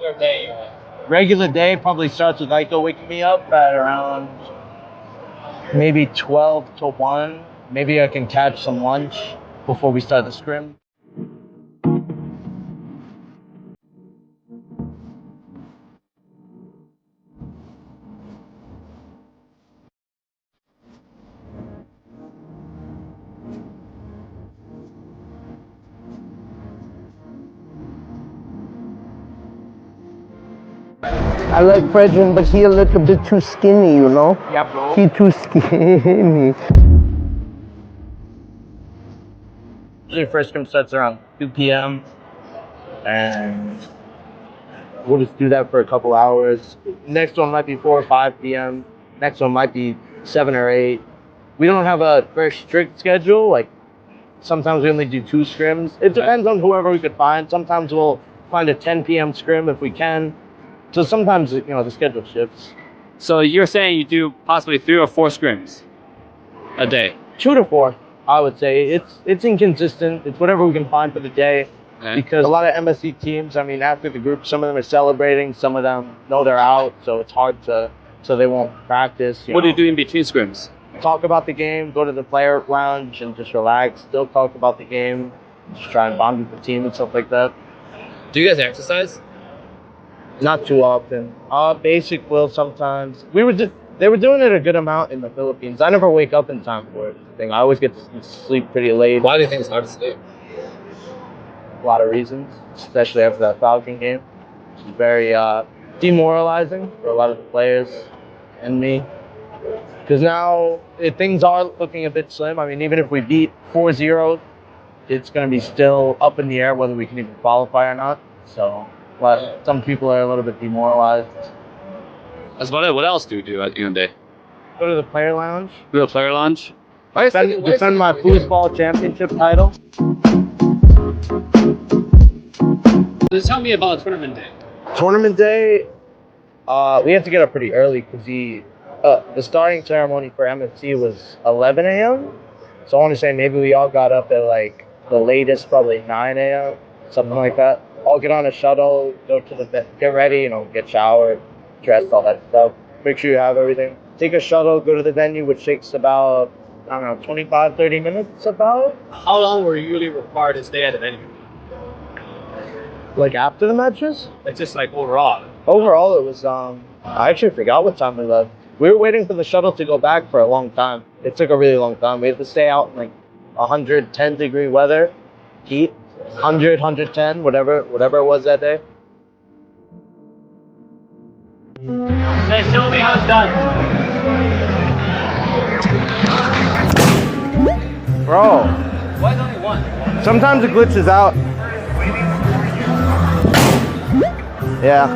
regular day? Regular day probably starts with Aiko waking me up at around maybe 12 to 1. Maybe I can catch some lunch before we start the scrim. I like Fredrin, but he a little bit too skinny, you know? Yeah, bro. He too skinny. Usually first scrim starts around 2 p.m. and we'll just do that for a couple hours. Next one might be 4 or 5 p.m. Next one might be 7 or 8. We don't have a very strict schedule. Like sometimes we only do 2 scrims. It depends on whoever we could find. Sometimes we'll find a 10 p.m. scrim if we can. So sometimes, you know, the schedule shifts. So you're saying you do possibly 3 or 4 scrims a day? 2 to 4, I would say. It's inconsistent. It's whatever we can find for the day. Okay. Because a lot of MSC teams, I mean, after the group, some of them are celebrating, some of them know they're out, so it's hard to, so they won't practice. What do you do in between scrims? Talk about the game, go to the player lounge and just relax. Still talk about the game, just try and bond with the team and stuff like that. Do you guys exercise? Not too often. Basic will sometimes. They were doing it a good amount in the Philippines. I never wake up in time for it. I always get to sleep pretty late. Why do you think it's hard to sleep? A lot of reasons, especially after that Falcon game. It's very demoralizing for a lot of the players and me. Because now things are looking a bit slim. I mean, even if we beat 4-0, it's going to be still up in the air whether we can even qualify or not. So. But some people are a little bit demoralized. That's about it. What else do you do at the end of the day? Go to the player lounge. Go to the player lounge? Defend my foosball championship title. Just tell me about tournament day. Tournament day, we have to get up pretty early because the starting ceremony for MFC was 11 a.m. So I want to say maybe we all got up at like the latest, probably 9 a.m., something like that. I'll get on a shuttle, go to the bed, get ready, you know, get showered, dressed, all that stuff. Make sure you have everything. Take a shuttle, go to the venue, which takes about, I don't know, 25, 30 minutes about. How long were you usually required to stay at the venue? Like after the matches? Like just like overall? Overall, it was, I actually forgot what time we left. We were waiting for the shuttle to go back for a long time. It took a really long time. We had to stay out in like 110 degree weather, heat. 100, 110, whatever it was that day. Hey, show me how it's done. Bro. Why is only one? Sometimes it glitches out. Yeah.